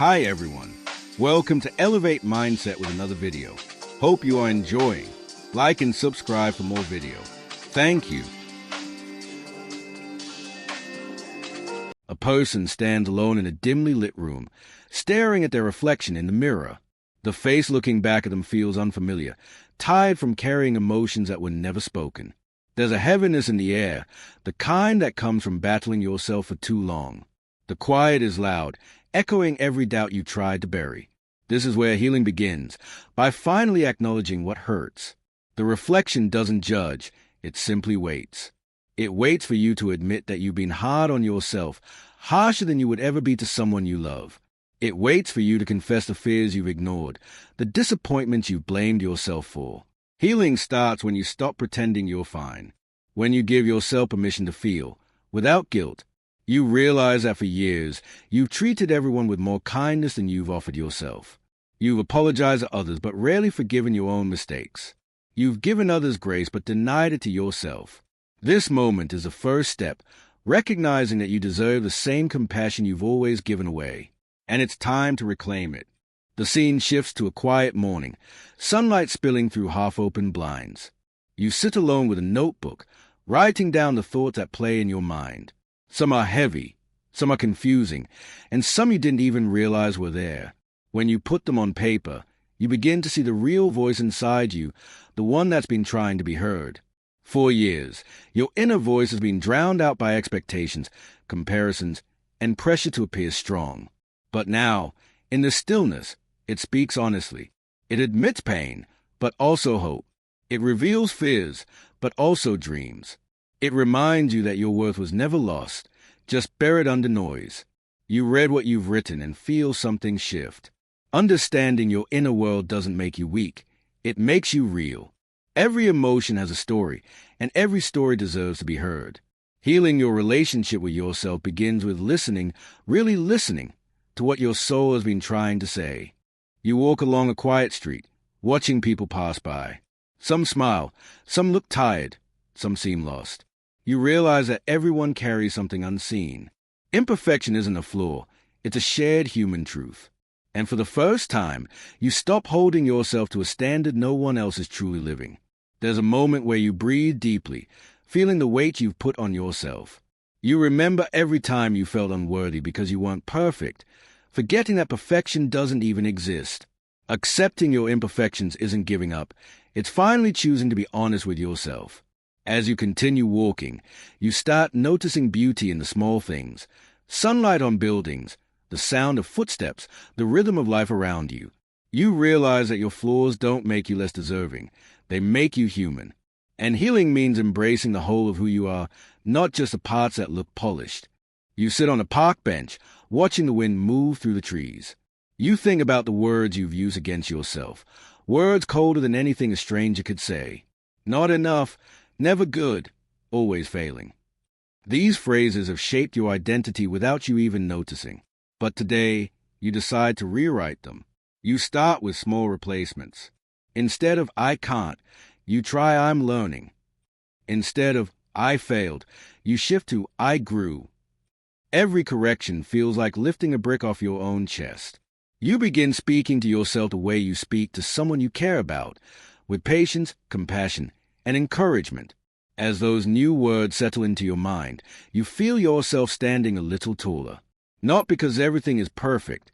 Hi everyone, welcome to Elevate Mindset with another video. Hope you are enjoying. Like and subscribe for more video. Thank you. A person stands alone in a dimly lit room, staring at their reflection in the mirror. The face looking back at them feels unfamiliar, tired from carrying emotions that were never spoken. There's a heaviness in the air, the kind that comes from battling yourself for too long. The quiet is loud, echoing every doubt you tried to bury. This is where healing begins, by finally acknowledging what hurts. The reflection doesn't judge, it simply waits. It waits for you to admit that you've been hard on yourself, harsher than you would ever be to someone you love. It waits for you to confess the fears you've ignored, the disappointments you've blamed yourself for. Healing starts when you stop pretending you're fine, when you give yourself permission to feel, without guilt. You realize that for years, you've treated everyone with more kindness than you've offered yourself. You've apologized to others but rarely forgiven your own mistakes. You've given others grace but denied it to yourself. This moment is the first step, recognizing that you deserve the same compassion you've always given away. And it's time to reclaim it. The scene shifts to a quiet morning, sunlight spilling through half-open blinds. You sit alone with a notebook, writing down the thoughts that play in your mind. Some are heavy, some are confusing, and some you didn't even realize were there. When you put them on paper, you begin to see the real voice inside you, the one that's been trying to be heard. For years, your inner voice has been drowned out by expectations, comparisons, and pressure to appear strong. But now, in the stillness, it speaks honestly. It admits pain, but also hope. It reveals fears, but also dreams. It reminds you that your worth was never lost, just buried under noise. You read what you've written and feel something shift. Understanding your inner world doesn't make you weak. It makes you real. Every emotion has a story, and every story deserves to be heard. Healing your relationship with yourself begins with listening, really listening, to what your soul has been trying to say. You walk along a quiet street, watching people pass by. Some smile, some look tired, some seem lost. You realize that everyone carries something unseen. Imperfection isn't a flaw, it's a shared human truth. And for the first time, you stop holding yourself to a standard no one else is truly living. There's a moment where you breathe deeply, feeling the weight you've put on yourself. You remember every time you felt unworthy because you weren't perfect, forgetting that perfection doesn't even exist. Accepting your imperfections isn't giving up. It's finally choosing to be honest with yourself. As you continue walking, you start noticing beauty in the small things. Sunlight on buildings, the sound of footsteps, the rhythm of life around you. You realize that your flaws don't make you less deserving. They make you human. And healing means embracing the whole of who you are, not just the parts that look polished. You sit on a park bench, watching the wind move through the trees. You think about the words you've used against yourself, words colder than anything a stranger could say. Not enough, never good, always failing. These phrases have shaped your identity without you even noticing. But today, you decide to rewrite them. You start with small replacements. Instead of I can't, you try I'm learning. Instead of I failed, you shift to I grew. Every correction feels like lifting a brick off your own chest. You begin speaking to yourself the way you speak to someone you care about, with patience, compassion, and encouragement. As those new words settle into your mind, you feel yourself standing a little taller. Not because everything is perfect,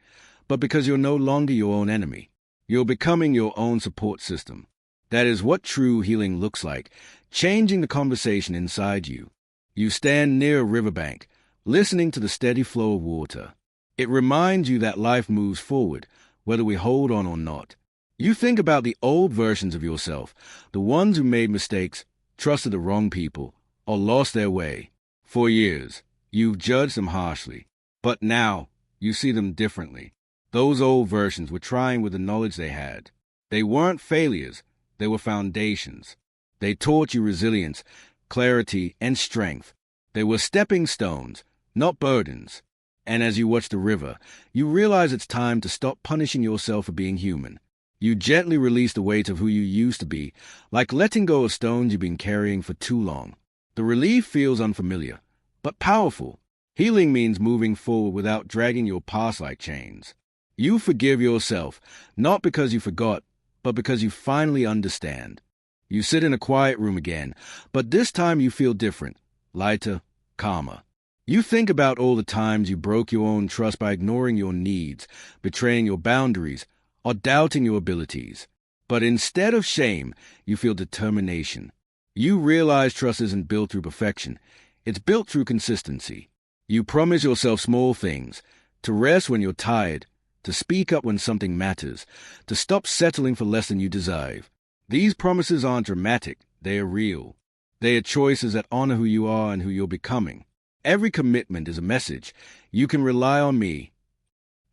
but because you're no longer your own enemy. You're becoming your own support system. That is what true healing looks like, changing the conversation inside you. You stand near a riverbank, listening to the steady flow of water. It reminds you that life moves forward, whether we hold on or not. You think about the old versions of yourself, the ones who made mistakes, trusted the wrong people, or lost their way. For years, you've judged them harshly. But now, you see them differently. Those old versions were trying with the knowledge they had. They weren't failures, they were foundations. They taught you resilience, clarity, and strength. They were stepping stones, not burdens. And as you watch the river, you realize it's time to stop punishing yourself for being human. You gently release the weight of who you used to be, like letting go of stones you've been carrying for too long. The relief feels unfamiliar, but powerful. Healing means moving forward without dragging your past like chains. You forgive yourself, not because you forgot, but because you finally understand. You sit in a quiet room again, but this time you feel different, lighter, calmer. You think about all the times you broke your own trust by ignoring your needs, betraying your boundaries, or doubting your abilities. But instead of shame, you feel determination. You realize trust isn't built through perfection. It's built through consistency. You promise yourself small things, to rest when you're tired, to speak up when something matters, to stop settling for less than you deserve. These promises aren't dramatic, they are real. They are choices that honor who you are and who you're becoming. Every commitment is a message. You can rely on me.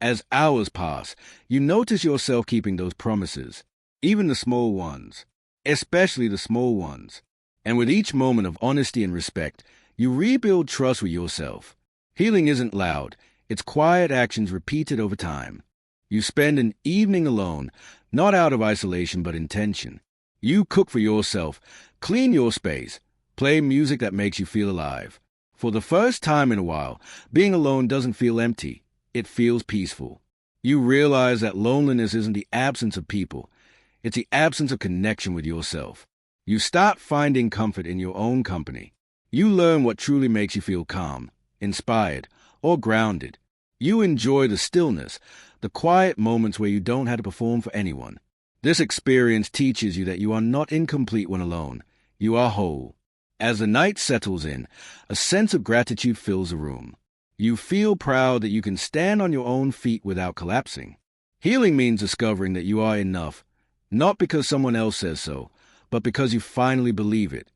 As hours pass, you notice yourself keeping those promises, even the small ones, especially the small ones. And with each moment of honesty and respect, you rebuild trust with yourself. Healing isn't loud. It's quiet actions repeated over time. You spend an evening alone, not out of isolation but intention. You cook for yourself, clean your space, play music that makes you feel alive. For the first time in a while, being alone doesn't feel empty. It feels peaceful. You realize that loneliness isn't the absence of people. It's the absence of connection with yourself. You start finding comfort in your own company. You learn what truly makes you feel calm, inspired, or grounded. You enjoy the stillness, the quiet moments where you don't have to perform for anyone. This experience teaches you that you are not incomplete when alone. You are whole. As the night settles in, a sense of gratitude fills the room. You feel proud that you can stand on your own feet without collapsing. Healing means discovering that you are enough, not because someone else says so, but because you finally believe it.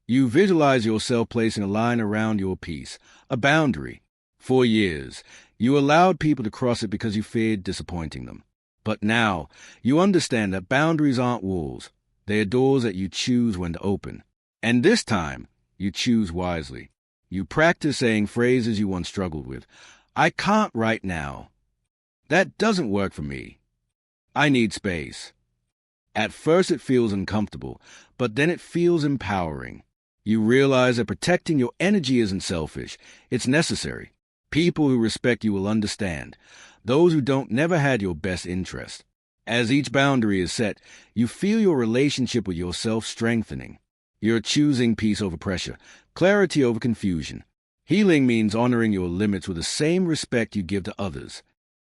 You visualize yourself placing a line around your peace, a boundary. For years, you allowed people to cross it because you feared disappointing them. But now, you understand that boundaries aren't walls. They are doors that you choose when to open. And this time, you choose wisely. You practice saying phrases you once struggled with. I can't right now. That doesn't work for me. I need space. At first it feels uncomfortable, but then it feels empowering. You realize that protecting your energy isn't selfish. It's necessary. People who respect you will understand. Those who don't never had your best interest. As each boundary is set, you feel your relationship with yourself strengthening. You're choosing peace over pressure, clarity over confusion. Healing means honoring your limits with the same respect you give to others.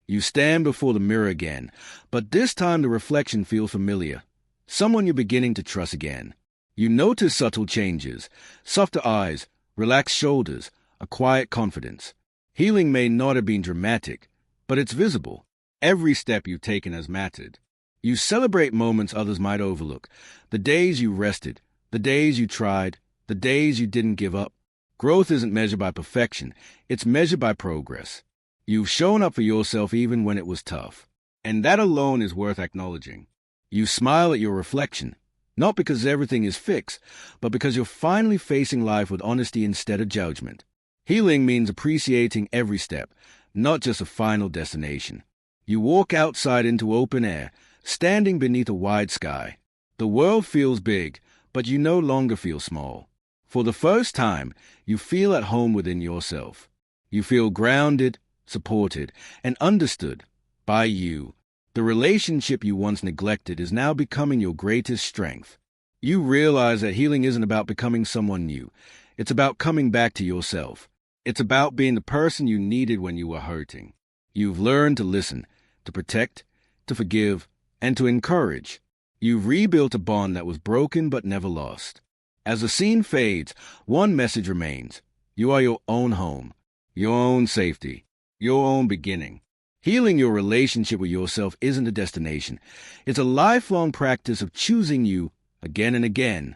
You stand before the mirror again, but this time the reflection feels familiar. Someone you're beginning to trust again. You notice subtle changes, softer eyes, relaxed shoulders, a quiet confidence. Healing may not have been dramatic, but it's visible. Every step you've taken has mattered. You celebrate moments others might overlook, the days you rested, the days you tried, the days you didn't give up. Growth isn't measured by perfection, it's measured by progress. You've shown up for yourself even when it was tough. And that alone is worth acknowledging. You smile at your reflection, not because everything is fixed, but because you're finally facing life with honesty instead of judgment. Healing means appreciating every step, not just a final destination. You walk outside into open air, standing beneath a wide sky. The world feels big, but you no longer feel small. For the first time, you feel at home within yourself. You feel grounded, supported, and understood by you. The relationship you once neglected is now becoming your greatest strength. You realize that healing isn't about becoming someone new. It's about coming back to yourself. It's about being the person you needed when you were hurting. You've learned to listen, to protect, to forgive, and to encourage. You've rebuilt a bond that was broken but never lost. As the scene fades, one message remains. You are your own home, your own safety, your own beginning. Healing your relationship with yourself isn't a destination. It's a lifelong practice of choosing you again and again,